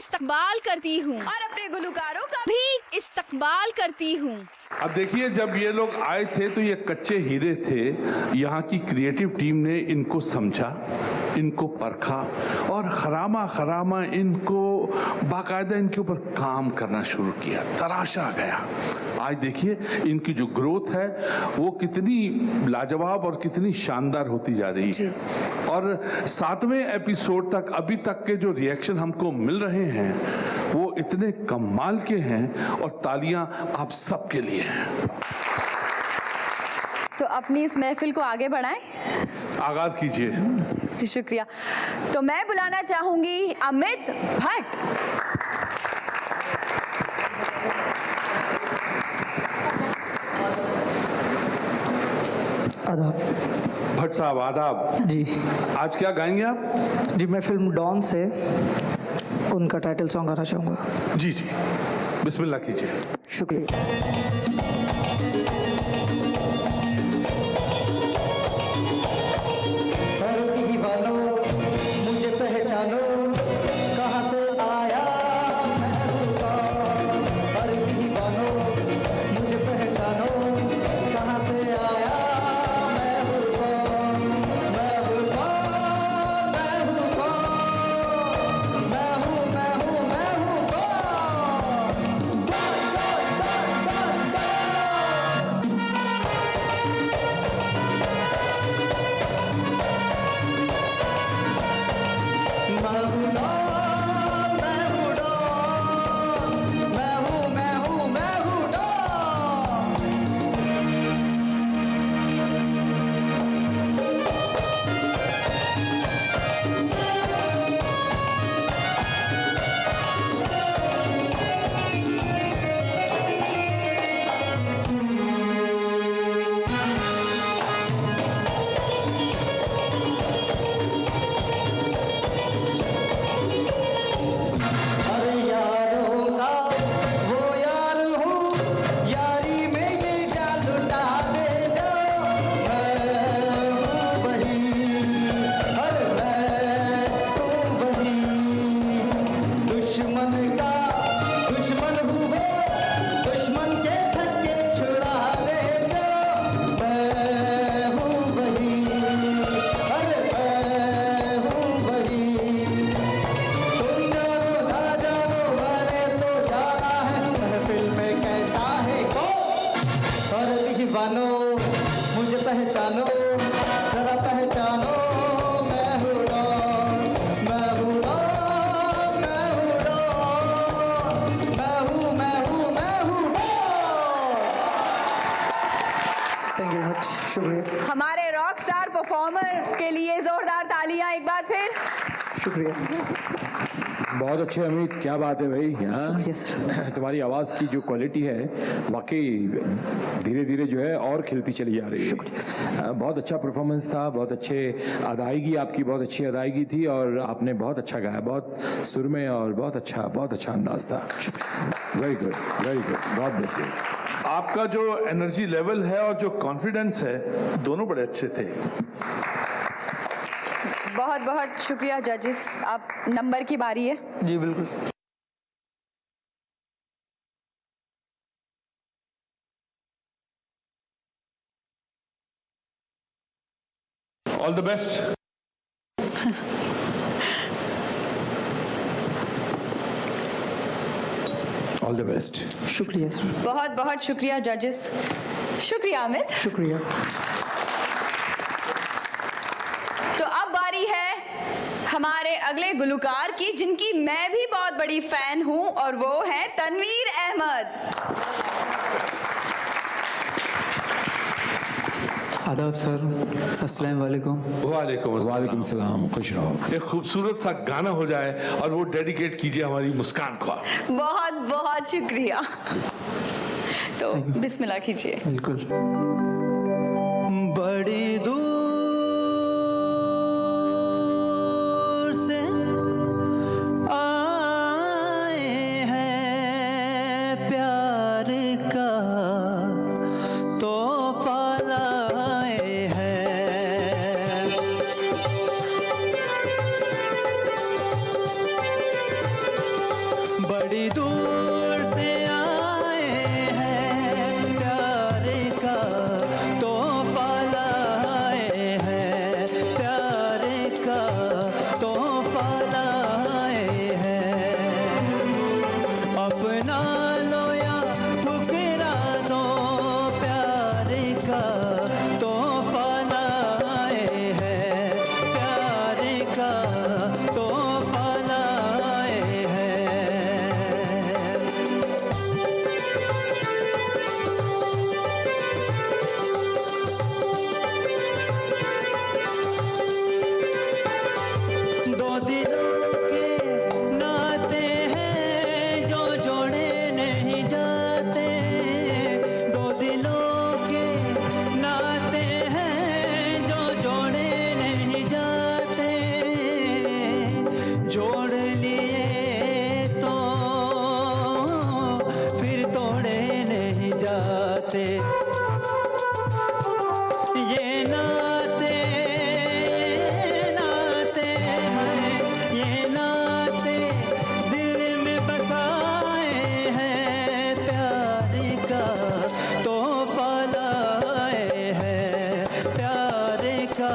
इस्तकबाल करती हूँ और अपने गुलकारों का भी इस्तकबाल करती हूँ। अब देखिए, जब ये लोग आए थे तो ये कच्चे हीरे थे। यहाँ की क्रिएटिव टीम ने इनको समझा, इनको परखा और खरामा इनको बाकायदा इनके ऊपर काम करना शुरू किया, तराशा गया। आज देखिए इनकी जो ग्रोथ है वो कितनी लाजवाब और कितनी शानदार होती जा रही है। और 7वें एपिसोड तक अभी तक के जो रिएक्शन हमको मिल रहे हैं वो इतने कमाल के हैं और तालियां आप सबके लिए हैं। तो अपनी इस महफिल को आगे बढ़ाएं। आगाज कीजिए। जी शुक्रिया। तो मैं बुलाना चाहूंगी अमित भट्ट। आदाब। भट्ट साहब आदाब। जी आज क्या गाएंगे आप? जी मैं फिल्म डॉन से उनका टाइटल सॉन्ग गाना चाहूँगा। जी जी, बिस्मिल्लाह कीजिए। शुक्रिया। दीवानो मुझे पहचानो, कहाँ से आया मैं हूँ कौन। अरे दीवानो मुझे पहचानो, कहाँ से आया मैं हूँ कौन। मैं हूँ कौन, मैं हूँ कौन, मैं हूँ दीवानो मुझे पहचानो, जरा पहचानो मैं हूँ डॉन, मैं हूँ डॉन, मैं हूँ डॉन, मैं हूँ डॉन। थैंक यू मच, शुक्रिया। हमारे रॉक स्टार परफॉर्मर के लिए जोरदार तालियां एक बार फिर। शुक्रिया। बहुत अच्छे अमित, क्या बात है भाई। Yes, हाँ, तुम्हारी आवाज़ की जो क्वालिटी है वाकई धीरे धीरे जो है और खिलती चली जा रही है। बहुत अच्छा परफॉर्मेंस था, बहुत अच्छे अदायगी, आपकी बहुत अच्छी अदायगी थी और आपने बहुत अच्छा गाया, बहुत सुर में और बहुत अच्छा अंदाज था। Very good, very good, God bless you. आपका जो एनर्जी लेवल है और जो कॉन्फिडेंस है दोनों बड़े अच्छे थे। बहुत बहुत शुक्रिया जजेस। अब नंबर की बारी है। जी बिल्कुल। All the best. All the best. शुक्रिया सर। बहुत बहुत शुक्रिया जजेस। शुक्रिया अमित। शुक्रिया। तो अब बारी है हमारे अगले गुलकार की, जिनकी मैं भी बहुत बड़ी फैन हूं, और वो है तनवीर अहमद। आदाब सर, अस्सलाम वालेकुम। वालेकुम सलाम, खुश रहो। एक खूबसूरत सा गाना हो जाए और वो डेडिकेट कीजिए हमारी मुस्कान को। बहुत बहुत शुक्रिया। तो बिस्मिल्लाह कीजिए। बिल्कुल। बड़ी दूर से आए हैं, प्यार का तोहफा लाए हैं। बड़ी दूर से आए हैं, प्यार का तोहफा लाए हैं, प्यार का तोहफा लाए हैं। अपना लो या ठुकरा दो, प्यार का तोहफा लाए हैं, प्यार का तोहफा लाए हैं। दो दिलों के नाते हैं जो जोड़े नहीं जाते, दो दिलों के नाते हैं जो जोड़े नहीं जाते, जोड़ लिए तो फिर तोड़े नहीं जाते। ये नाते हैं, ये नाते दिल में बसाए हैं, प्यार का तोहफा लाए हैं, प्यार का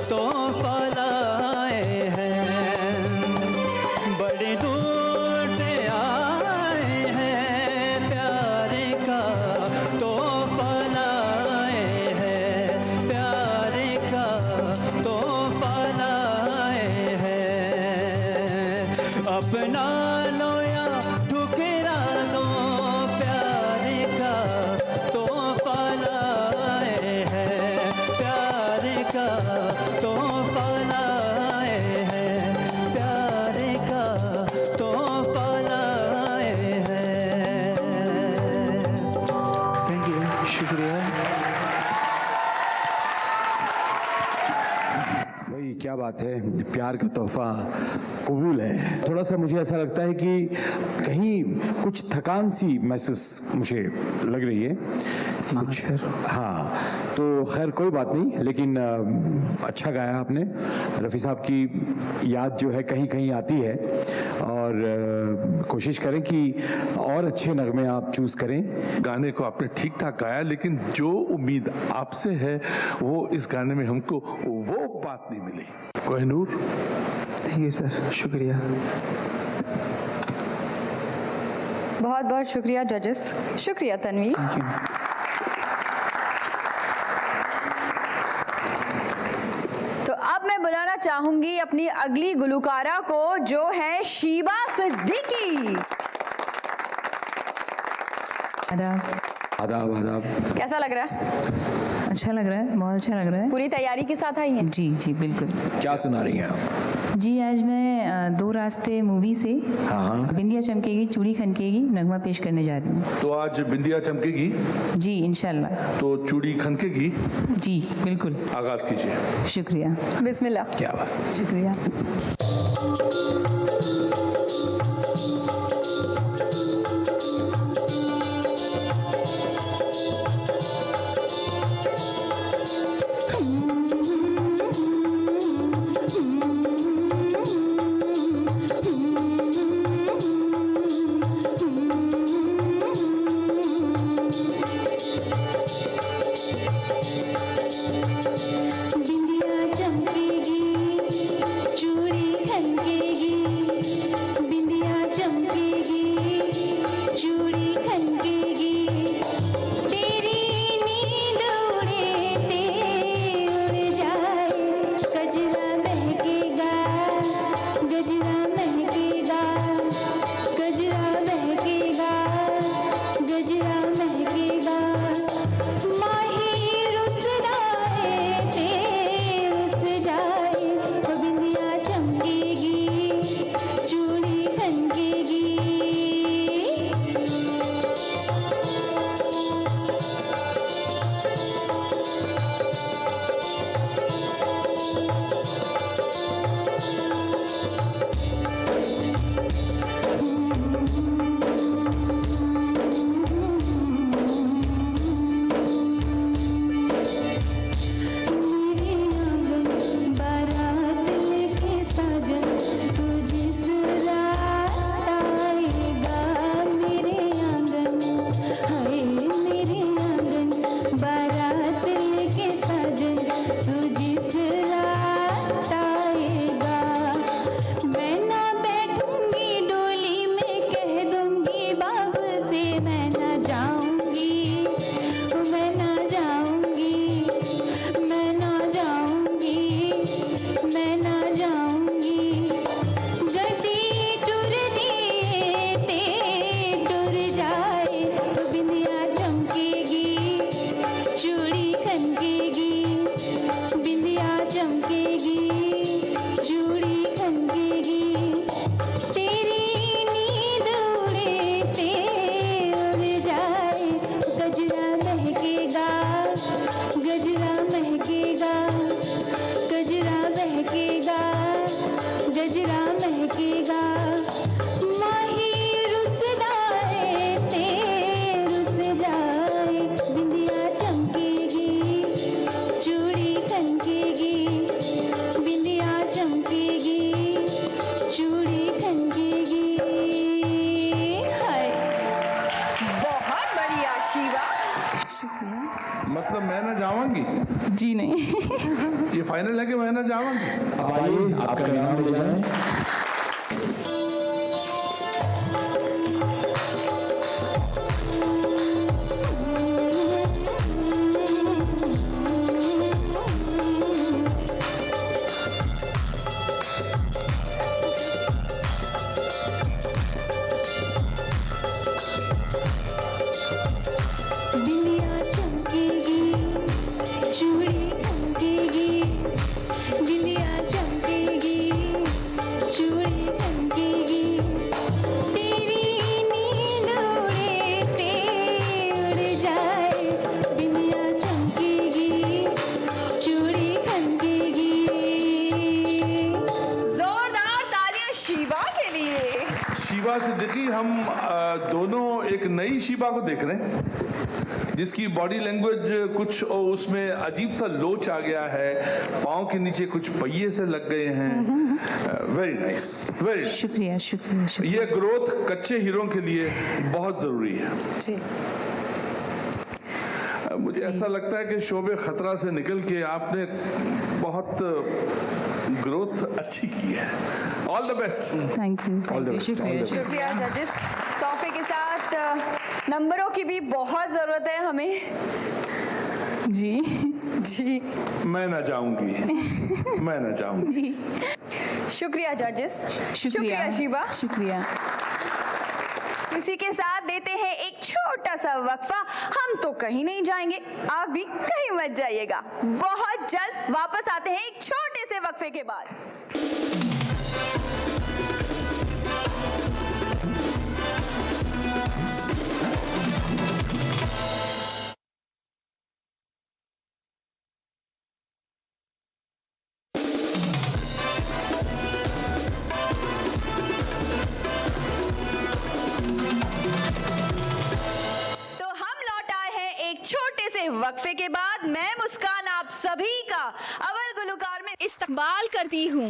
तोहफा लाए हैं। बड़ी दूर से आए हैं, प्यार का तोहफा लाए हैं, प्यार का तोहफा लाए हैं। अपना लो या ठुकरा दो, प्यार का तोहफा लाए हैं, प्यार का तोहफा लाए हैं, प्यार का तोहफा लाए हैं। थैंक यू, शुक्रिया। भाई क्या बात है, प्यार का तोहफा कबूल है। थोड़ा सा मुझे ऐसा लगता है कि कहीं कुछ थकान सी महसूस मुझे लग रही है कुछ। सर। हाँ, तो खैर कोई बात नहीं, लेकिन अच्छा गाया आपने। रफ़ी साहब की याद जो है कहीं कहीं आती है, और कोशिश करें कि और अच्छे नगमे आप चूज़ करें। गाने को आपने ठीक ठाक गाया, लेकिन जो उम्मीद आपसे है वो इस गाने में हमको वो बात नहीं मिली। कोहिनूर, थैंक यू सर, शुक्रिया। बहुत बहुत शुक्रिया जजेस, शुक्रिया तन्वीर। Thank you. तो अब मैं बुलाना चाहूंगी अपनी अगली गुलकारा को, जो है शीबा सिद्दीकी। आदाब। आदाब आदाब। कैसा लग रहा है? अच्छा लग रहा है, बहुत अच्छा लग रहा है। पूरी तैयारी के साथ आई हैं? जी जी बिल्कुल। क्या सुना रही हैं आप? जी आज मैं दो रास्ते मूवी से हाँ। बिंदिया चमकेगी चूड़ी खनकेगी नगमा पेश करने जा रही हूँ। तो आज बिंदिया चमकेगी जी इंशाल्लाह। तो चूड़ी खनकेगी। जी बिल्कुल। आगाज कीजिए। शुक्रिया। बिस्मिल्लाह। क्या बात। शुक्रिया। बिंदिया चमकेगी चूड़ी खनकेगी ये फाइनल है कि मैं ना जाऊंगी? अब आइए आपका इनाम ले जाएं। बिंदिया चमकेगी, चूड़ी खनकेगी, बिंदिया चमकेगी, चूड़ी खनकेगी, तेरी नींद उड़ते उड़ जाए, बिंदिया चमकेगी, चूड़ी खनकेगी। जोरदार तालियां शिवा के लिए। शिवा सिद्दीकी, हम दोनों एक नई शिवा को देख रहे हैं जिसकी बॉडी लैंग्वेज कुछ उसमें अजीब सा लोच आ गया है, पाँव के नीचे कुछ पहिए से लग गए हैं। Very nice, very. शुक्रिया शुक्रिया शुक्रिया। ये ग्रोथ कच्चे हीरो के लिए बहुत जरूरी है। जी मुझे ऐसा लगता है कि शोबे खतरा से निकल के आपने बहुत ग्रोथ अच्छी की है। All the best. Thank you the best, all the best. शुक्रिया जजेस। तोहफे के साथ नंबरों की भी बहुत जरूरत है हमें। जी जी मैं ना जाऊंगी, मैं ना जाऊंगी। जी शुक्रिया जजेस। शुक्रिया शिवा। शुक्रिया। इसी के साथ देते हैं एक छोटा सा वक्फा। हम तो कहीं नहीं जाएंगे, आप भी कहीं मत जाइएगा। बहुत जल्द वापस आते हैं एक छोटे से वक्फे के बाद। तो हम लौट आए हैं एक छोटे से वक्फे के बाद। मैं मुस्कान आप सभी का अव्वल गुलकार में इस्तकबाल करती हूँ।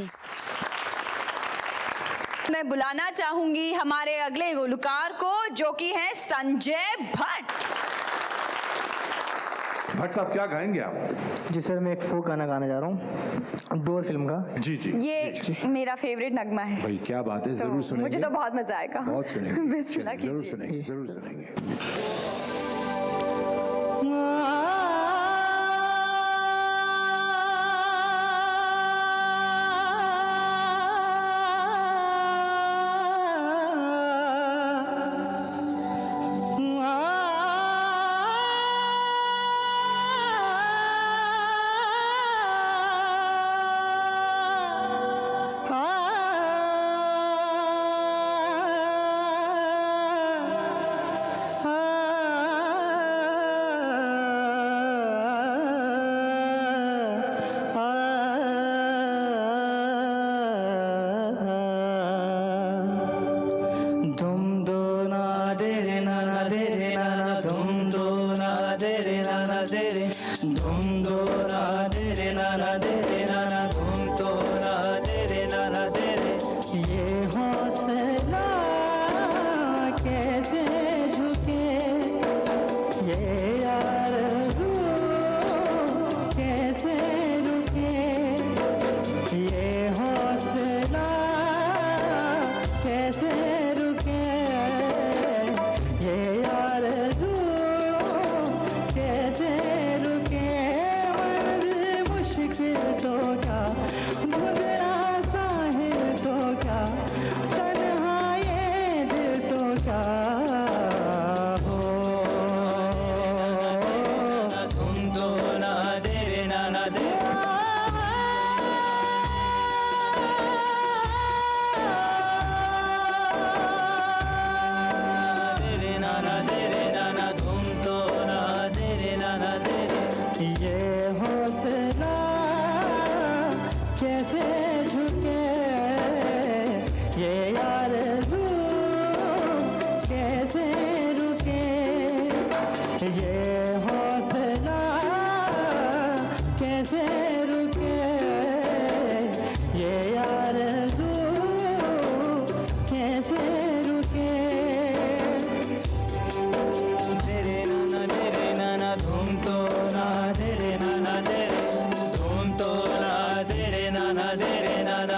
मैं बुलाना चाहूंगी हमारे अगले गुलकार को, जो कि है संजय भट्ट। भट्ट साहब क्या गाएंगे आप? जी सर, मैं एक फोक गाना गाने जा रहा हूँ, डोर फिल्म का। जी जी। ये मेरा फेवरेट नगमा है। भाई क्या बात है, जरूर तो सुनेंगे। मुझे तो बहुत मजा आएगा। बहुत सुनेंगे। बिस्मिल्लाह जरूर कीजिए। सुनेंगे, जरूर सुनेंगे।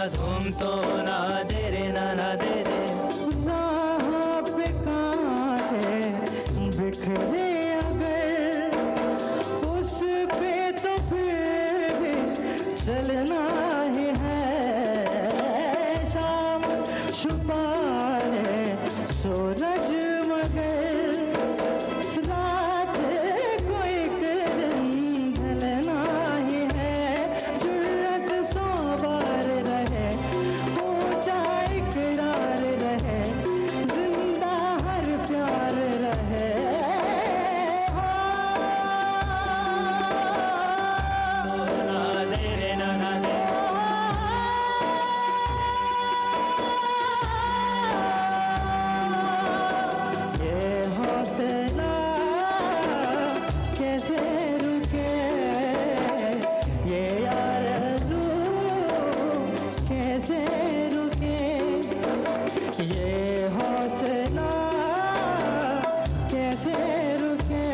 धूम तो ना दे रे ना दे रे। राह पे कांटे बिखरे अगर उस पे तो फिर भी चलना ही है। शाम छुपाने सूरज मगर रात को एक दिन ढलना ही है। जुर्रत सौ बार रहे ऊंचा इकरार रहे जिंदा हर प्यार रहे। ना दे रे ना दे। ये हौसला कैसे रुके, ये आरज़ू कैसे रुके। ये हौसला कैसे रुके,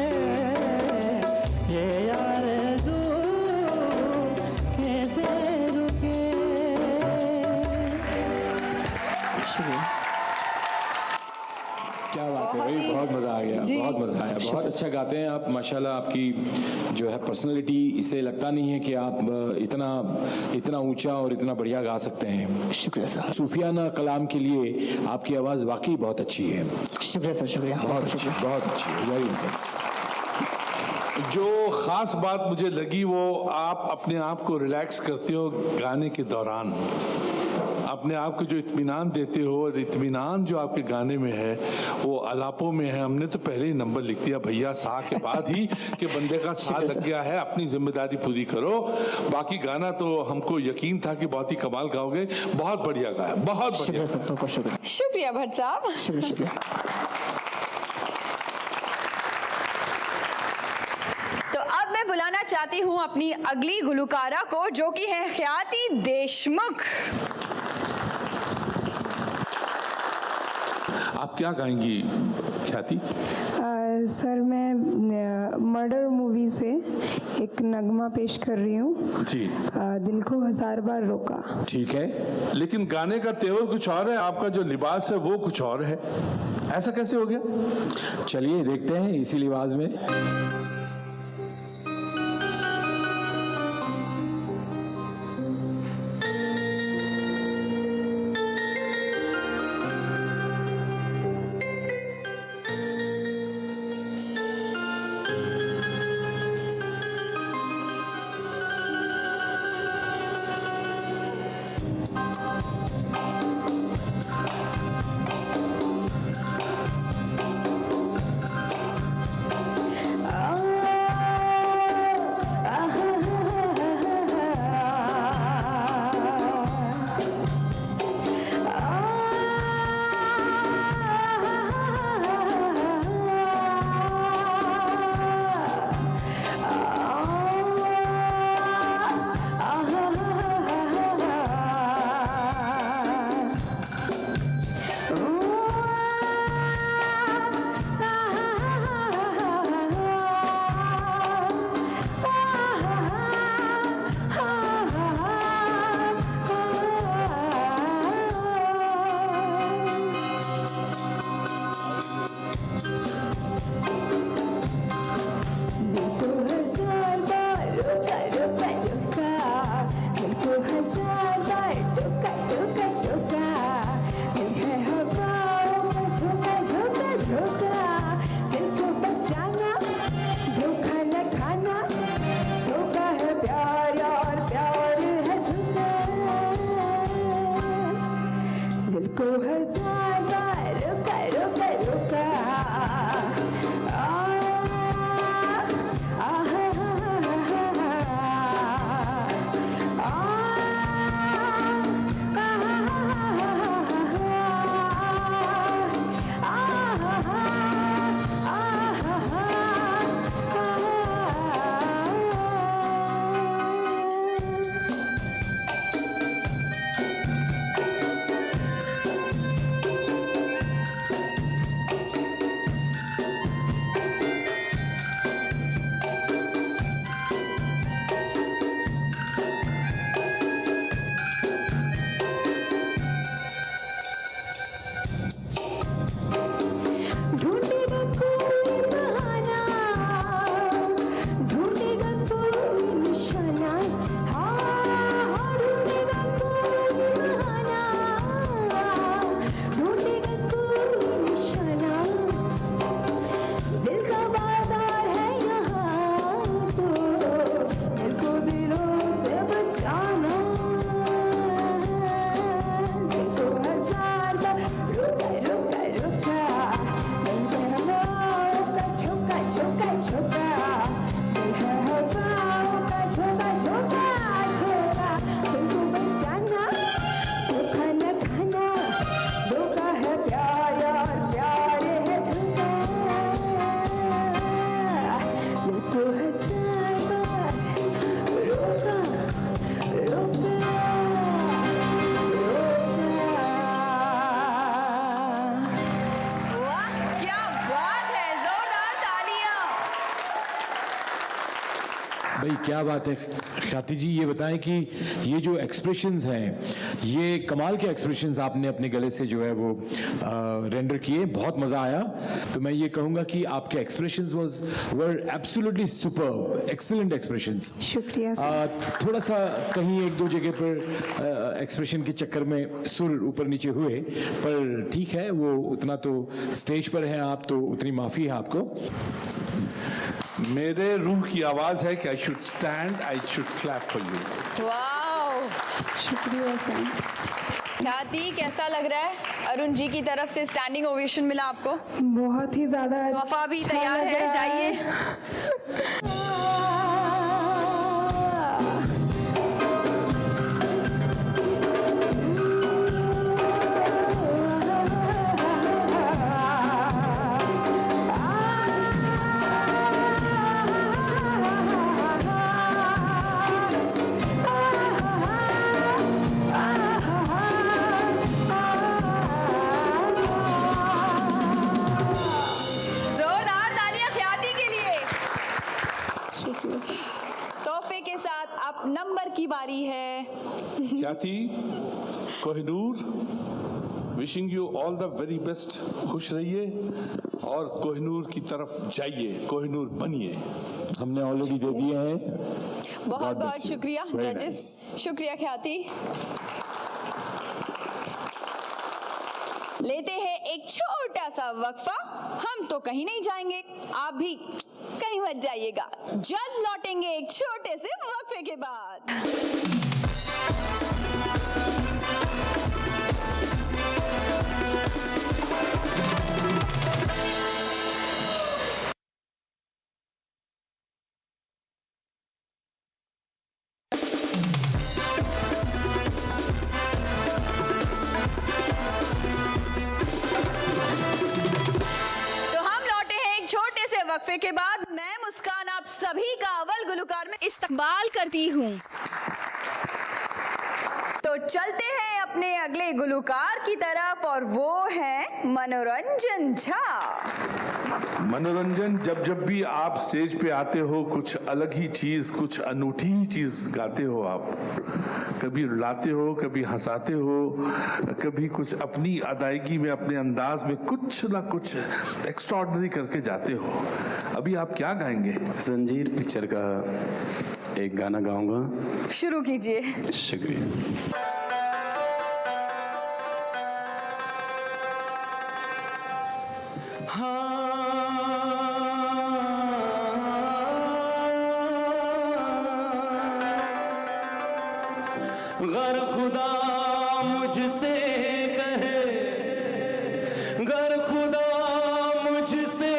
ये आरज़ू कैसे रुके। शुक्रिया। क्या बात है भाई, बहुत मज़ा आ गया, बहुत मज़ा आया। बहुत अच्छा गाते हैं आप माशाल्लाह। आपकी जो है पर्सनालिटी, इससे लगता नहीं है कि आप इतना ऊंचा और इतना बढ़िया गा सकते हैं। शुक्रिया सर। सूफियाना कलाम के लिए आपकी आवाज़ वाकई बहुत अच्छी है, शुक्रिया सर। शुक्रिया। बहुत अच्छी है, वेरी नाइस। जो खास बात मुझे लगी वो आप अपने आप को रिलैक्स करते हो गाने के दौरान, अपने आप को जो इत्मीनान देते हो, और इत्मीनान जो आपके गाने में है वो अलापों में है। हमने तो पहले ही नंबर लिख दिया भैया सा के बाद ही कि बंदे का सा लग गया है, अपनी जिम्मेदारी पूरी करो। बाकी गाना तो हमको यकीन था कि बहुत ही कमाल गाओगे। बहुत बढ़िया गाया, बहुत बढ़िया। शुक्रिया सर, बहुत शुक्रिया। शुक्रिया भट्ट साहब। शुक्रिया। तो अब मैं बुलाना चाहती हूँ अपनी अगली गुलकारा को, जो कि है ख्याति देशमुख। आप क्या गाएंगी ख्याति? सर मैं मर्डर मूवी से एक नगमा पेश कर रही हूँ। जी। दिल को 1000 बार रोका। ठीक है, लेकिन गाने का तेवर कुछ और है, आपका जो लिबास है वो कुछ और है, ऐसा कैसे हो गया? चलिए देखते हैं इसी लिबास में। भाई क्या बात है। ख्याति जी ये बताएं कि ये जो एक्सप्रेशंस हैं, ये कमाल के एक्सप्रेशंस आपने अपने गले से जो है वो रेंडर किए, बहुत मजा आया। तो मैं ये कहूंगा कि आपके expressions were absolutely superb, excellent expressions. शुक्रिया सर। थोड़ा सा कहीं एक दो जगह पर एक्सप्रेशन के चक्कर में सुर ऊपर नीचे हुए, पर ठीक है, वो उतना तो स्टेज पर है आप, तो उतनी माफी है आपको। मेरे रूह की आवाज है कि I should stand, I should clap for you. Wow, शुक्रिया सर। ख्याति कैसा लग रहा है? अरुण जी की तरफ से स्टैंडिंग ओवेशन मिला आपको। बहुत ही ज़्यादा तोहफा भी अच्छा तैयार लग है, रहा जाइए। जोरदार तालियां ख्याति के लिए। शुक्रिया सर। तोहफे के साथ अब नंबर की बारी है। ख्याति, Kohinoor, wishing you all the very best. खुश रहिए और कोहिनूर की तरफ जाइए, कोहिनूर बनिए। हमने ऑलरेडी दे दिए हैं। बहुत God bless बहुत you. शुक्रिया Very जजेस, शुक्रिया ख्याति। लेते हैं एक छोटा सा वक्फा, हम तो कहीं नहीं जाएंगे, आप भी कहीं मत जाइएगा, जल्द लौटेंगे एक छोटे से वक्फे के बाद। वक्फे के बाद मैं मुस्कान आप सभी का अव्वल गुलकार में इस्तकबाल करती हूँ। तो चलते हैं अपने अगले गुलकार की तरफ और वो है मनोरंजन झा। मनोरंजन, जब जब भी आप स्टेज पे आते हो कुछ अलग ही चीज, कुछ अनूठी ही चीज गाते हो आप। कभी रुलाते हो, कभी हंसाते हो, कभी कुछ अपनी अदायगी में, अपने अंदाज में कुछ ना कुछ एक्स्ट्राऑर्डिनरी करके जाते हो। अभी आप क्या गाएंगे? जंजीर पिक्चर का एक गाना गाऊंगा। शुरू कीजिए। शुक्रिया। गर खुदा मुझसे कहे, गर खुदा मुझसे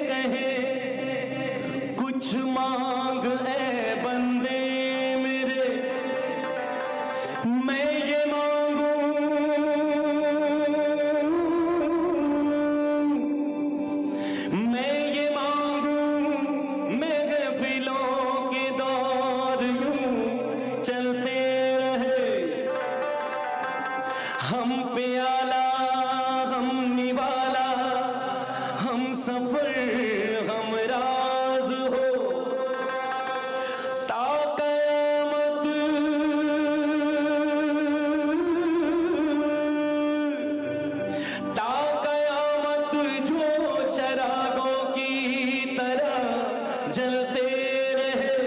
कहे, कुछ मांग ए बंदे मेरे, मैं ये मांगू, मैं ये मांगू, मैं गफिलों के दौर यूं चलते हम प्याला, हम निवाला, हम सफर, हम राज हो ता क़यामत, ता क़यामत जो चरागों की तरह जलते रहे।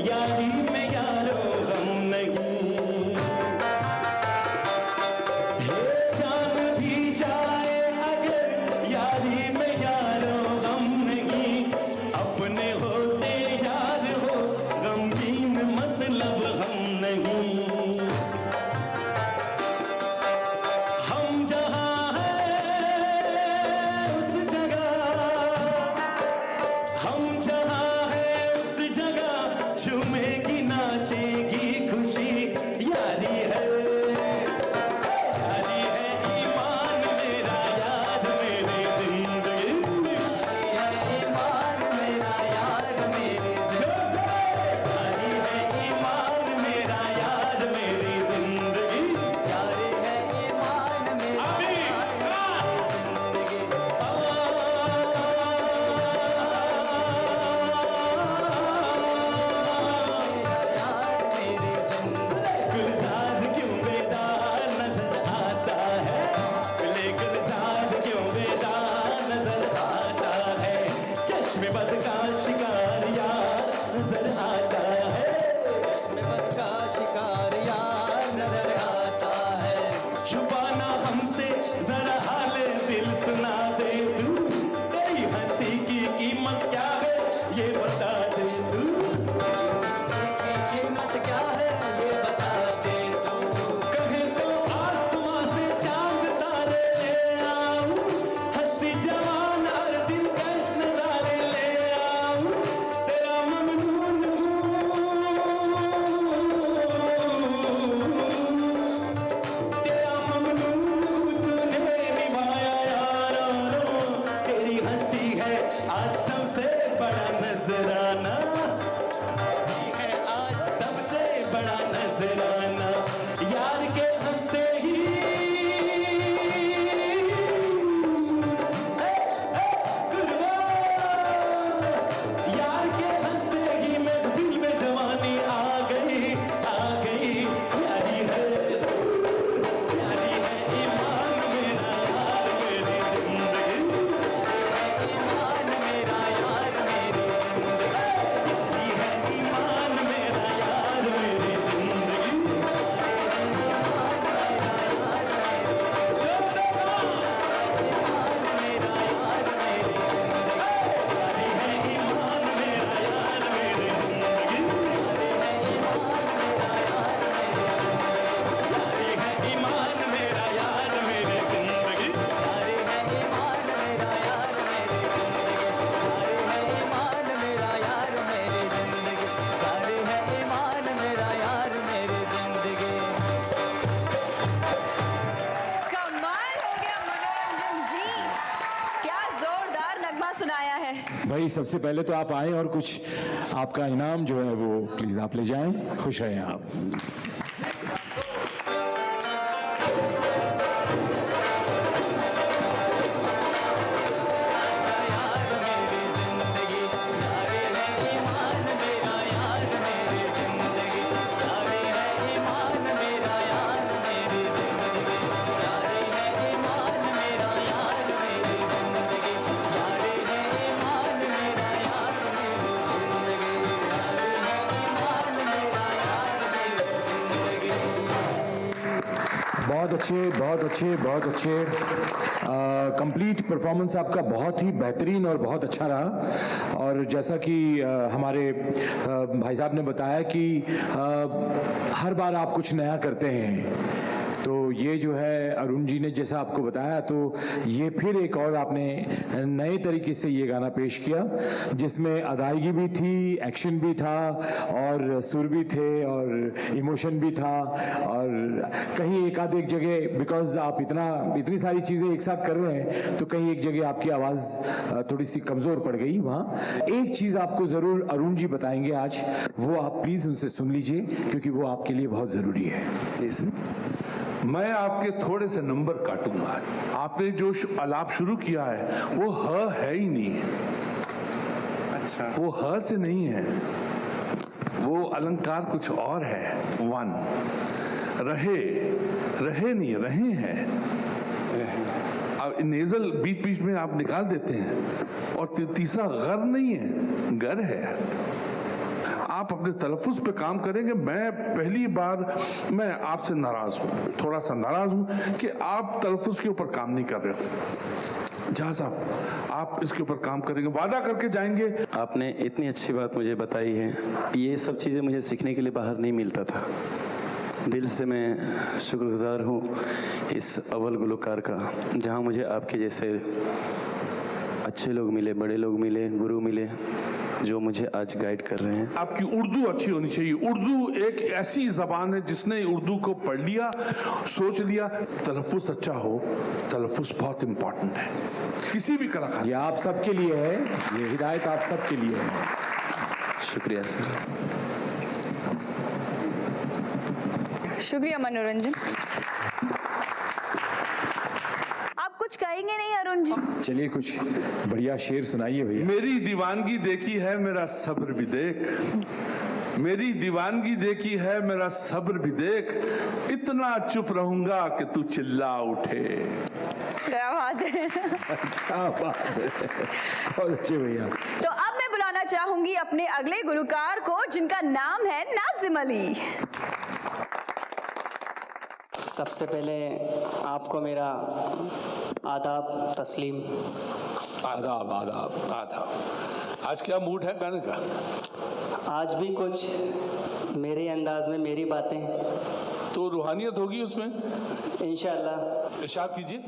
यारी में यारो गम नहीं, हे जान भी जाए अगर यारी में यारो गम नहीं, अपने होते यार हो गमगीन मतलब हम नहीं। हम जहाँ हैं उस जगह, हम जहाँ हैं उस जगह झूमेगी नाचेगी खुशी, यारी है ईमान मेरा यार मेरी जिंदगी, यारी है ईमान मेरा यार मेरी जिंदगी, यारी है ईमान मेरा यार मेरी जिंदगी, यारी है ईमान मेरा गुलजार क्यों बेदार नजर आता है, गुलजार क्यों बेदार नजर आता है, चश्मे बद का शिकार यार नजर आता है, चश्मे बद का शिकार यार नजर आता है, छुपाना हमसे जरा हाले दिल सुना दे तू, तेरी हंसी की कीमत क्या है ये बता दे तू, कीमत क्या है ये बता दे तू, कहे तो आसमां से चांद तारे ले आऊं, हंसी जवान और दिलकश नजारे ले आऊं, तेरा ममनून तेरा ममनून तूने निभाया यारो, तेरी हंसी है आज सबसे बड़ा नजराना, है आज सबसे बड़ा नजराना, यार के हंसते ही यार के हंसते ही मेरे दिल में जवानी आ गई, यारी है ईमान मेरा यार मेरी जिंदगी, ईमान मेरा यार मेरी जिंदगी, यारी है ईमान मेरा यार मेरी जिंदगी, कमाल हो गया मनोरंजन जी, क्या जोरदार नगमा सुनाया है। भाई सबसे पहले तो आप आए और कुछ आपका इनाम जो है वो प्लीज आप ले जाएं, खुश रहें आप। बहुत अच्छे कंप्लीट परफॉर्मेंस आपका बहुत ही बेहतरीन और बहुत अच्छा रहा। और जैसा कि हमारे भाई साहब ने बताया कि हर बार आप कुछ नया करते हैं, तो ये जो है अरुण जी ने जैसा आपको बताया, तो ये फिर एक और आपने नए तरीके से ये गाना पेश किया जिसमें अदायगी भी थी, एक्शन भी था और सुर भी थे और इमोशन भी था। और कहीं एक आध एक जगह बिकॉज आप इतनी सारी चीज़ें एक साथ कर रहे हैं तो कहीं एक जगह आपकी आवाज़ थोड़ी सी कमज़ोर पड़ गई वहाँ। एक चीज़ आपको ज़रूर अरुण जी बताएंगे आज, वो आप प्लीज़ उनसे सुन लीजिए क्योंकि वो आपके लिए बहुत ज़रूरी है। प्लीज़। मैं आपके थोड़े से नंबर काटूंगा। आपने जो आलाप शुरू किया है वो है ही नहीं। अच्छा, वो से नहीं है, वो अलंकार कुछ और है। वन रहे नहीं, रहे हैं। अब नेजल बीच बीच में आप निकाल देते हैं। और तीसरा गर नहीं है, गर है। आप अपने तलफ़ुज़ पे काम करेंगे। मैं पहली बार मैं आपसे नाराज़ हूँ, थोड़ा सा नाराज़ हूँ कि आप तलफ़ुज़ के ऊपर काम नहीं कर रहे हो। जहाँ साहब आप इसके ऊपर काम करेंगे, वादा करके जाएंगे। आपने इतनी अच्छी बात मुझे बताई है, ये सब चीज़ें मुझे सीखने के लिए बाहर नहीं मिलता था। दिल से मैं शुक्रगुजार हूँ इस अव्वल गुलकार का, जहाँ मुझे आपके जैसे अच्छे लोग मिले, बड़े लोग मिले, गुरु मिले, जो मुझे आज गाइड कर रहे हैं। आपकी उर्दू अच्छी होनी चाहिए। उर्दू एक ऐसी जबान है जिसने उर्दू को पढ़ लिया, सोच लिया, तलफ़ुज़ अच्छा हो, तलफ़ुज़ बहुत इंपॉर्टेंट है किसी भी कलाकार। ये आप सबके लिए है, ये हिदायत आप सबके लिए है। शुक्रिया सर। शुक्रिया मनोरंजन। आप कुछ कहेंगे नहीं अरुण जी? चलिए कुछ बढ़िया शेर सुनाइए भैया। मेरी दीवानगी देखी है, मेरा सब्र भी देख। मेरी दीवानगी देखी है, मेरा सब्र भी देख। इतना चुप रहूंगा कि तू चिल्ला उठे। क्या बात है। क्या बात है, बहुत अच्छे भैया। तो अब मैं बुलाना चाहूंगी अपने अगले गुलकार को, जिनका नाम है नाजिम अली। सबसे पहले आपको मेरा आदाब तस्लीम। आदाब आदाब आधा आज क्या मूड है गाने का? आज भी कुछ मेरे अंदाज में मेरी बातें, तो रूहानियत होगी उसमें, इंशाअल्लाह। इरशाद कीजिए।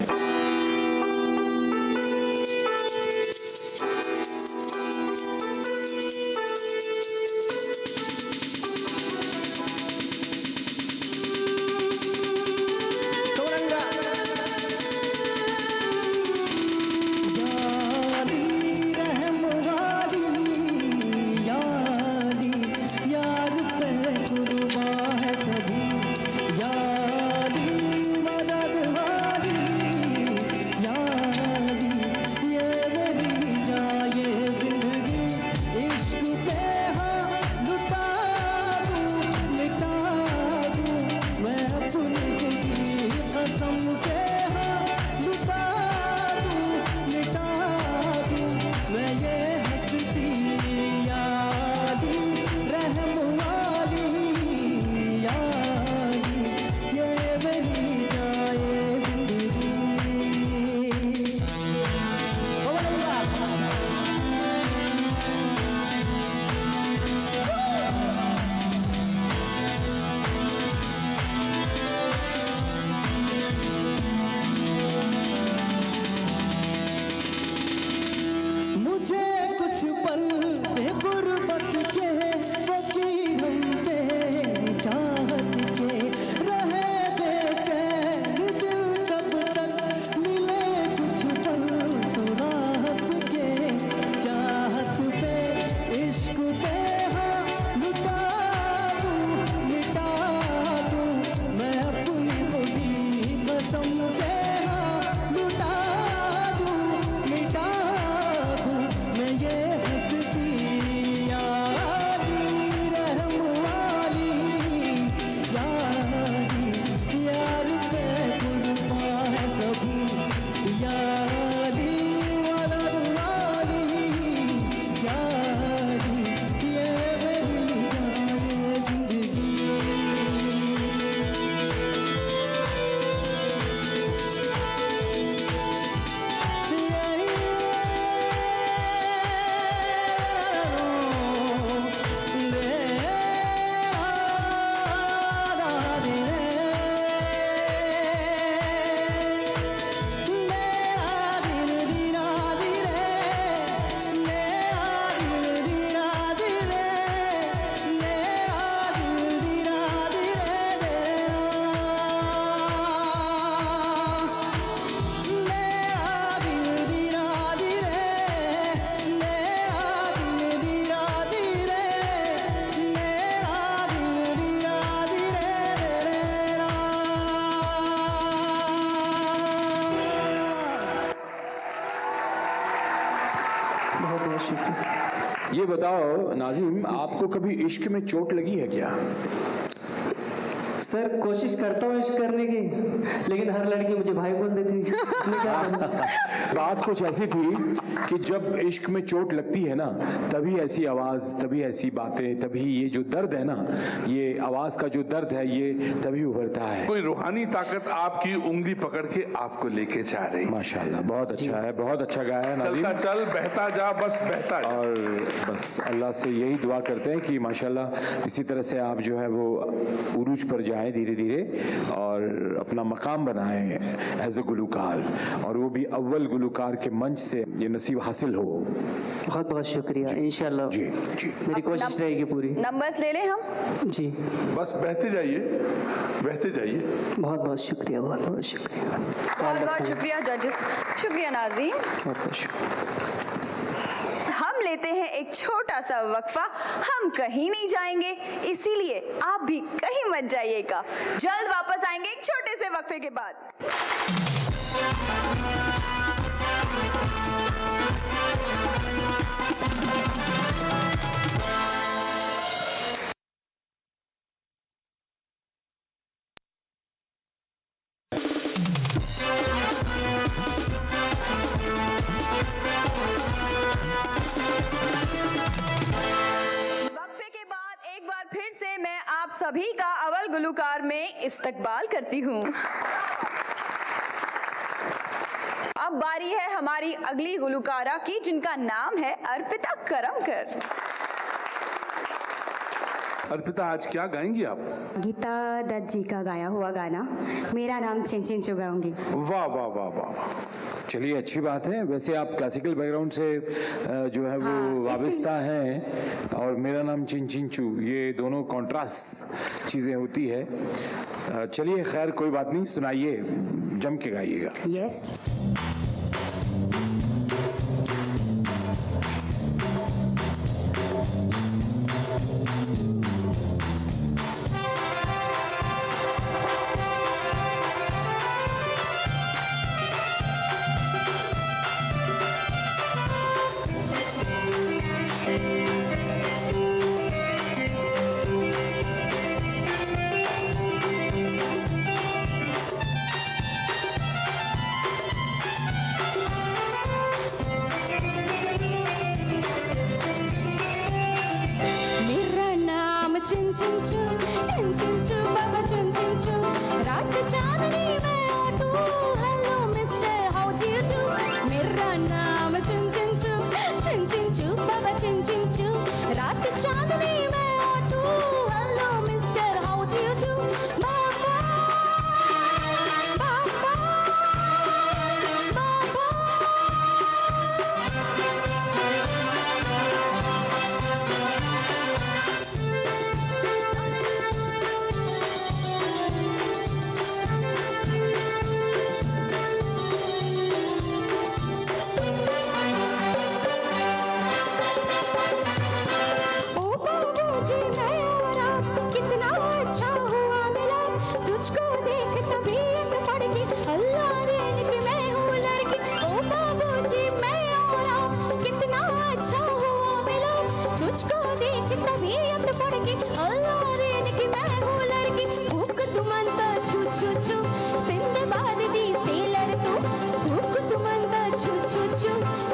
ये बताओ नाजिम, आपको कभी इश्क में चोट लगी है क्या? सर कोशिश करता हूँ इश्क करने की, लेकिन हर लड़की मुझे भाई बोल देती है। मैं क्या करूं? बात कुछ ऐसी थी कि जब इश्क में चोट लगती है ना, तभी ऐसी आवाज, तभी ऐसी बातें, तभी ये जो दर्द है ना, ये आवाज का जो दर्द है, ये तभी उभरता है। कोई रूहानी ताकत आपकी उंगली पकड़ के आपको लेके जा रही। माशाल्लाह, बहुत अच्छा है, बहुत अच्छा गाया है नाज़िम। चलता चल, बहता जा, बस बहता जा। और बस अल्लाह से यही दुआ करते हैं कि माशाल्लाह इसी तरह से आप जो है वो उरूज पर जाएं धीरे धीरे और अपना मकाम बनाएं एज ए गुलूकार, और वो भी अव्वल गुलूकार के मंच से ये नसीब हासिल हो। बहुत बहुत शुक्रिया, इंशाल्लाह जी जी। मेरी कोशिश रहेगी पूरी। नंबर्स ले लें हम। जी बस बहते जाइए, बहते जाइए। बहुत बहुत शुक्रिया, बहुत बहुत शुक्रिया। बहुत बहुत शुक्रिया जजेस, शुक्रिया नाज़ीम। बहुत बहुत शुक्रिया। हम लेते हैं एक छोटा सा वक्फा, हम कहीं नहीं जाएंगे, इसीलिए आप भी कहीं मत जाइएगा। जल्द वापस आएंगे एक छोटे से वक्फे के बाद। वक्फे के बाद एक बार फिर से मैं आप सभी का अव्वल गुलूकार में इस्तकबाल करती हूँ। अब बारी है हमारी अगली गुलूकारा की, जिनका नाम है अर्पिता करमकर। अर्पिता, आज क्या गाएंगी आप? गीता दत्त जी का गाया हुआ गाना मेरा नाम चिन चू गाऊंगी। वाह वाह वाह वाह। चलिए, अच्छी बात है। वैसे आप क्लासिकल बैकग्राउंड से जो है वो वाबस्ता हैं, और मेरा नाम चिंचू, ये दोनों कॉन्ट्रास्ट चीज़ें होती है। चलिए, खैर कोई बात नहीं, सुनाइए, जम के गाइएगा। यस। मेरा नाम चिन चू बाबा चिन चू, रात चांदनी में आ तू, hello mister how do you do. मेरा नाम चिन चू बाबा चिन चू, रात चांदनी में आ तू, hello mister how do you do. बाबा बाबा बाबा। ओ बाबूजी मैं और आप कितना अच्छा हुआ मिला, तुझको देख तबीयत पड़ गई, अल्लाह देन की मैं हूँ लड़की। ओ बाबूजी मैं और आप कितना अच्छा हुआ मिला, तुझको देख तबीयत पड़ गई, अल्लाह देन की मैं हूँ लड़की। भूख तुमंता छू छू छू, सिंदबाद दी सेलर तू, भूख तुमंता छू छू छू,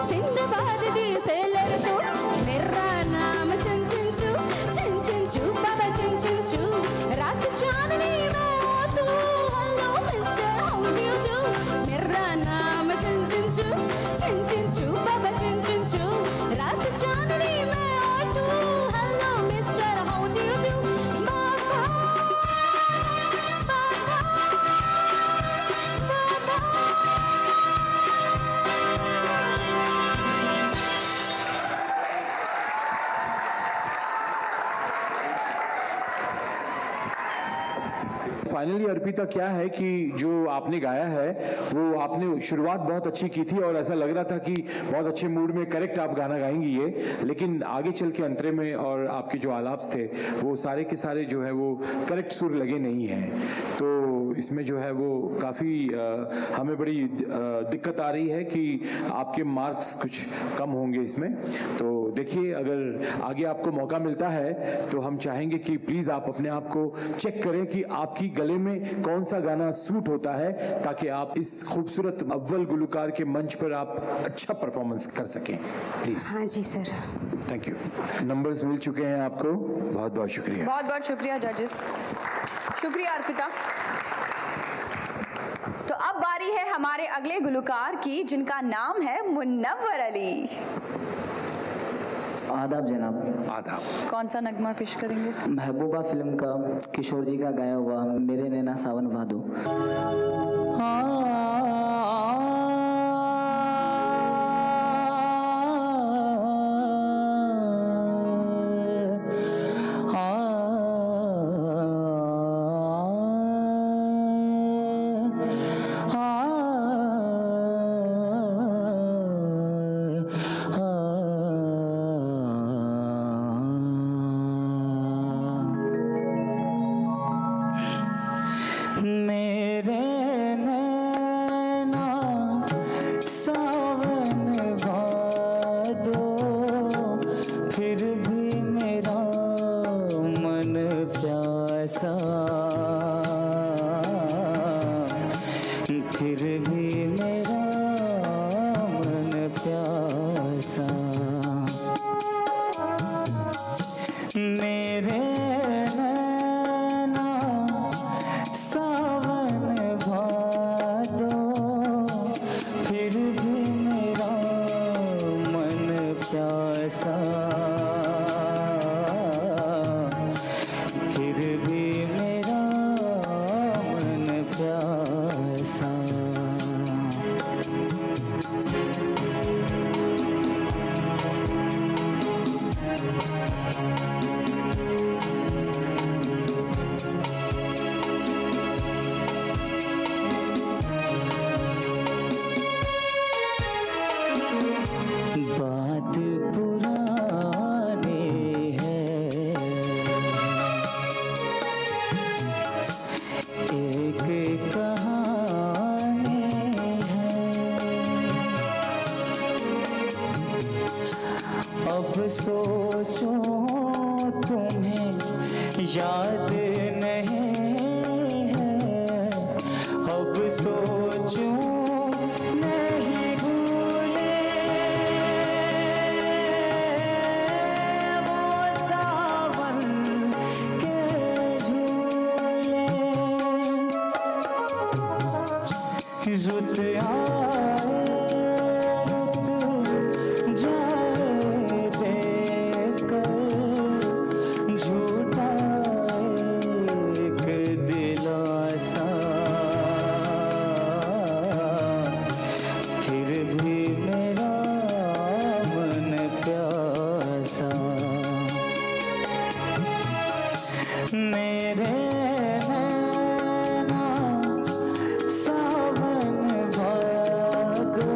सिंदबाद दी सेलर तू। मेरा नाम चिन चू बाबा चिन चू, रात चांदनी में आ तू, hello mister how do you do. मेरा नाम चिन चू बाबा चिन चू, रात चांदनी में आ तू, hello mister how do you do. बाबा बाबा बाबा। फाइनली अर्पिता, क्या है कि जो आपने गाया है वो आपने शुरुआत बहुत अच्छी की थी, और ऐसा लग रहा था कि बहुत अच्छे मूड में करेक्ट आप गाना गाएंगी ये, लेकिन आगे चल के अंतरे में और आपके जो आलाप्स थे वो सारे के सारे जो है वो करेक्ट सुर लगे नहीं हैं। तो इसमें जो है वो काफ़ी हमें बड़ी दिक्कत आ रही है कि आपके मार्क्स कुछ कम होंगे इसमें। तो देखिए, अगर आगे आपको मौका मिलता है तो हम चाहेंगे कि प्लीज आप अपने आप को चेक करें कि आपकी गले में कौन सा गाना सूट होता है, ताकि आप इस खूबसूरत अव्वल गुलकार के मंच पर आप अच्छा परफॉर्मेंस कर सकें। प्लीज। हाँ जी सर। Thank you. नंबर्स मिल चुके हैं आपको, बहुत बहुत शुक्रिया। बहुत बहुत शुक्रिया जजेस। शुक्रिया अर्पिता। तो अब बारी है हमारे अगले गुलकार की, जिनका नाम है मुन्नव्वर अली। आदाब जनाब। आदाब। कौन सा नगमा पेश करेंगे? महबूबा फिल्म का किशोर जी का गाया हुआ मेरे नैना सावन भादो। मेरे नैना सावन भादो, फिर भी मेरा मन प्यासा, फिर भी मेरा मन प्यासा। मेरे नैना सावन भादो, फिर भी मेरा मन प्यासा, फिर भी मेरा मन प्यासा। बात पुरानी है, एक कहानी है, अब सोचो तुम्हें याद नहीं है, अब सोचो नहीं भूले वो सावन के झूले। रुत आए रुत जाए देखकर, झूठा एक दिलासा, फिर भी मेरा मन प्यासा। मेरे नैना सावन भादो,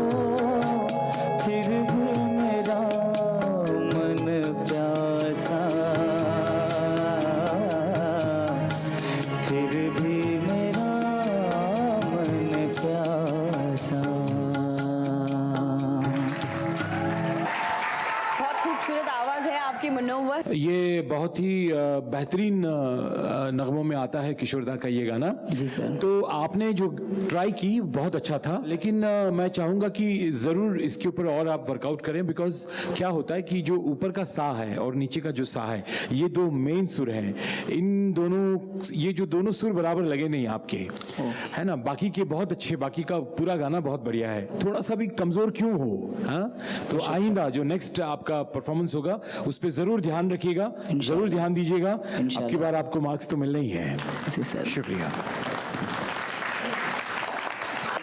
फिर भी मेरा मन प्यासा, फिर भी मेरा मन प्यासा। बहुत खूबसूरत आवाज है आपकी मुन्नव्वर। ये बहुत ही बेहतरीन नगमों में आता है किशोरदा का ये गाना। जी सर। तो आपने जो ट्राई की बहुत अच्छा था, लेकिन मैं चाहूंगा कि जरूर इसके ऊपर और आप वर्कआउट करें, बिकॉज क्या होता है कि जो ऊपर का सा है और नीचे का जो सा है, ये दो मेन सुर हैं। इन दोनों, ये जो दोनों सुर बराबर लगे नहीं आपके, है ना। बाकी के बहुत अच्छे, बाकी का पूरा गाना बहुत बढ़िया है, थोड़ा सा भी कमजोर क्यों हो, हाँ। तो आइंदा जो नेक्स्ट आपका परफॉर्मेंस होगा उस पर जरूर ध्यान रखिएगा, जरूर ध्यान दीजिएगा। आपकी बार आपको मार्क्स तो मिलने ही है। जी सर। शुक्रिया।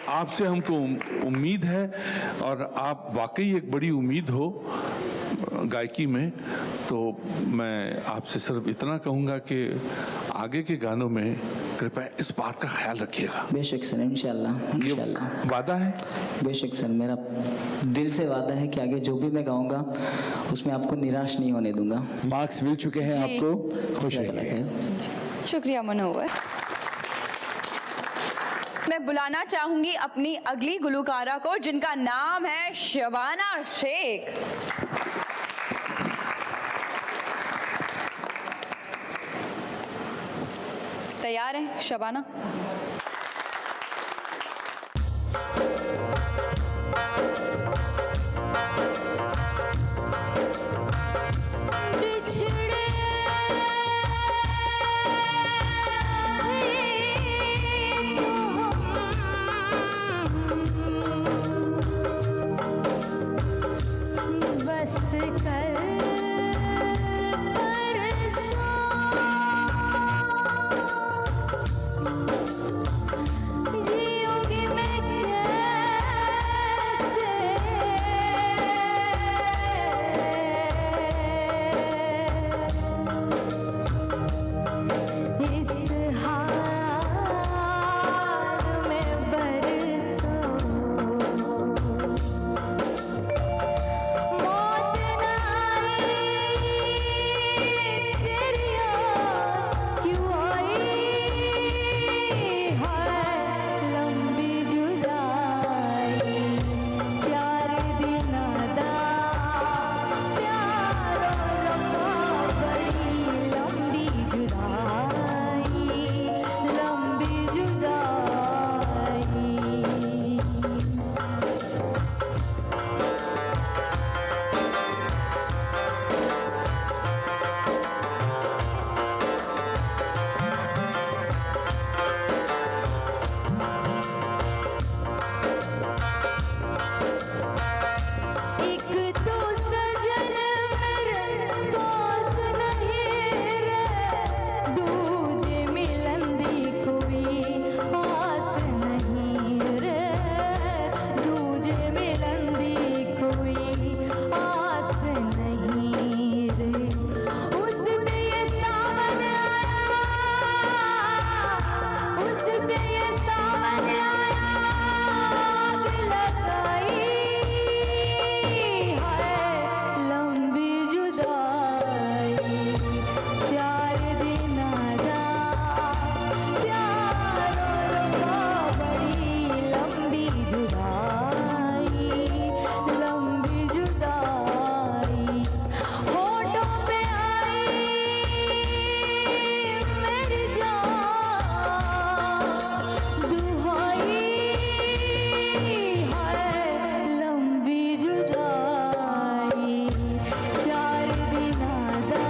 आपसे हमको उम्मीद है, और आप वाकई एक बड़ी उम्मीद हो गायकी में, तो मैं आपसे सिर्फ इतना कहूँगा कि आगे के गानों में कृपया इस बात का ख्याल रखिएगा। बेशक सर, इंशाल्लाह इंशाल्लाह। वादा है? बेशक सर, मेरा दिल से वादा है कि आगे जो भी मैं गाऊंगा उसमें आपको निराश नहीं होने दूंगा। मार्क्स मिल चुके हैं जी। आपको, खुश रहिए। शुक्रिया मुन्नव्वर। मैं बुलाना चाहूंगी अपनी अगली गुलकारा को, जिनका नाम है शबाना शेख। तैयार हैं शबाना? बस कर जियोगी मैं कैसे इस हाल में बरसों मौत ना आई तेरी याद क्यों आई है लंबी जुदाई 4 दिन दा प्यार रब्बा बड़ी लंबी जुदाई लंबी जुदाई एक तो सजन मेरे पास नहीं रे दूजे मिलन दी कोई आस नहीं रे दूजे मिलन दी कोई आस नहीं रे उस पे ये सावन आया उस पे ये सावन आया आग लगाई है लंबी जुदाई 4 दिन दा प्यार रब्बा बड़ी लंबी जुदाई लंबी जुदाई होठों पे आई मेरी जान दुहाई है लंबी जुदाई 4 दिन दा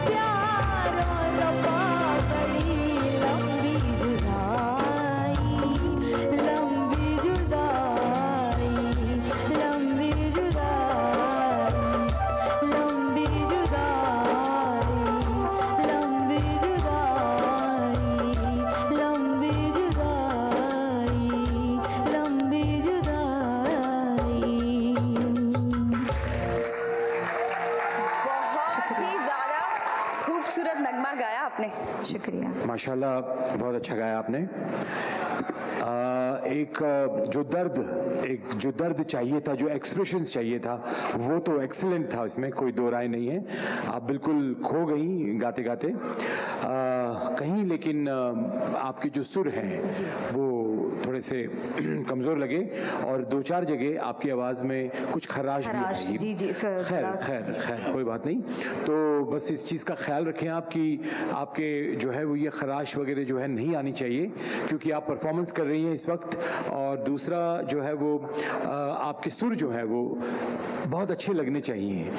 प्यार रब्बा बड़ी लंबी जुदाई लंबी जुदाई लंबी जुदाई लंबी जुदाई लंबी जुदाई लंबी जुदाई लंबी जुदाई बहुत ही ज्यादा खूबसूरत नगमा गाया आपने। शुक्रिया। माशाल्लाह बहुत अच्छा गाया आपने। एक जो दर्द चाहिए था, जो एक्सप्रेशन चाहिए था, वो तो एक्सीलेंट था, इसमें कोई दो राय नहीं है। आप बिल्कुल खो गई गाते गाते कहीं, लेकिन आपके जो सुर हैं वो थोड़े से कमजोर लगे और 2-4 जगह आपकी आवाज में कुछ खराश भी आई। जी जी सर। खैर कोई बात नहीं। तो बस इस चीज़ का ख्याल रखें आपकी आपके जो है वो ये खराश वगैरह जो है नहीं आनी चाहिए, क्योंकि आप परफॉर्मेंस कर रही हैं इस वक्त। और दूसरा जो है वो आपके सुर जो है वो बहुत अच्छे लगने चाहिए।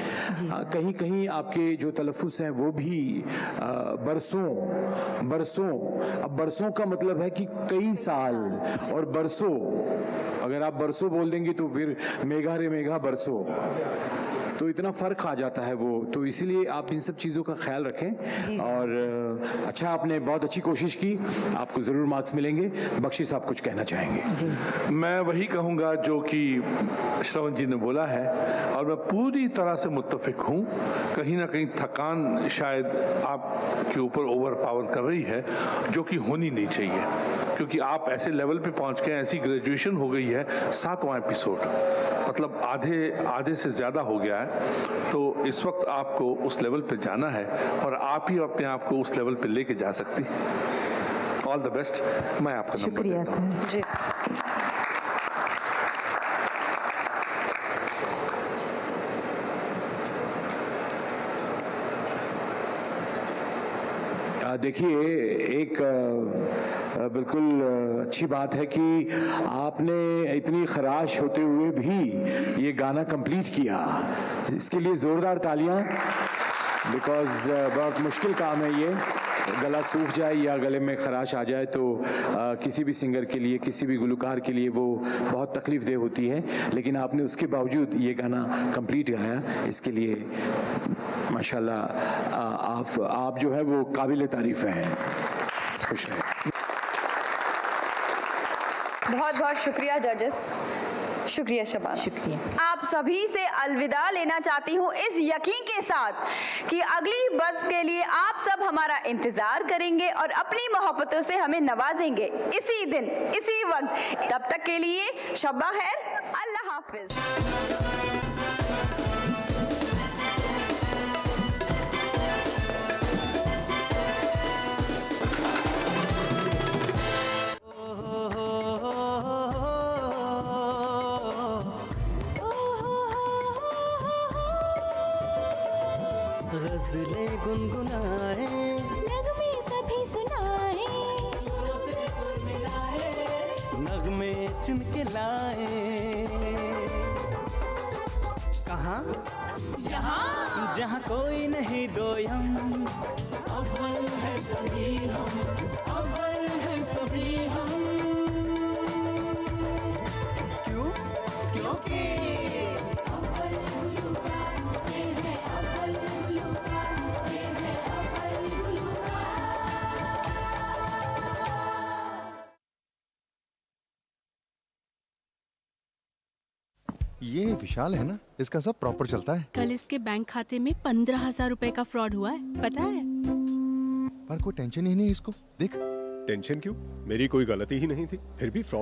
कहीं कहीं आपके जो तलफ़ुज़ हैं वो भी बरसों, अब बरसों का मतलब है कि कई साल, और बरसों अगर आप बरसों बोल देंगे तो फिर मेघा रे मेघा बरसों, तो इतना फर्क आ जाता है वो। तो इसीलिए आप इन सब चीज़ों का ख्याल रखें। और अच्छा, आपने बहुत अच्छी कोशिश की, आपको ज़रूर मार्क्स मिलेंगे। बख्शिश आप कुछ कहना चाहेंगे? मैं वही कहूँगा जो कि श्रवण जी ने बोला है, और मैं पूरी तरह से मुत्तफिक हूँ। कहीं ना कहीं थकान शायद आपके ऊपर ओवर पावर कर रही है, जो कि होनी नहीं चाहिए, क्योंकि आप ऐसे लेवल पे पहुँच गए, ऐसी ग्रेजुएशन हो गई है। 7वां एपिसोड मतलब आधे से ज़्यादा हो गया है। तो इस वक्त आपको उस लेवल पे जाना है, और आप ही अपने आप को उस लेवल पे लेके जा सकती। All the best. मैं आपका नंबर देता हूं। जी। देखिए, एक बिल्कुल अच्छी बात है कि आपने इतनी खराश होते हुए भी ये गाना कंप्लीट किया। इसके लिए जोरदार तालियां, बिकॉज बहुत मुश्किल काम है ये। गला सूख जाए या गले में खराश आ जाए तो किसी भी सिंगर के लिए, किसी भी गुलकार के लिए वो बहुत तकलीफ देह होती है, लेकिन आपने उसके बावजूद ये गाना कंप्लीट गाया, इसके लिए माशाल्लाह आप जो है वो काबिल तारीफ हैं। खुश रहे। बहुत बहुत शुक्रिया जजेस, शुक्रिया शबाना। शुक्रिया। आप सभी से अलविदा लेना चाहती हूँ इस यकीन के साथ कि अगली बज़ के लिए आप सब हमारा इंतजार करेंगे और अपनी मोहब्बतों से हमें नवाजेंगे इसी दिन इसी वक्त। तब तक के लिए शब्बा खैर, अल्लाह हाफिज। गज़लें गुनगुनाए, नगमे सभी सुनाए, सुरों से सुर मिलाए, नगमे चुन के लाए। कहाँ? यहाँ जहाँ कोई नहीं दोयम, अव्वल है सभी हम, अव्वल है सभी हम। क्यों? क्योंकि ये विशाल है ना, इसका सब प्रॉपर चलता है। कल इसके बैंक खाते में 15,000 रुपए का फ्रॉड हुआ है, पता है? पर कोई टेंशन ही नहीं इसको। देख, टेंशन क्यों? मेरी कोई गलती ही नहीं थी, फिर भी फ्रॉड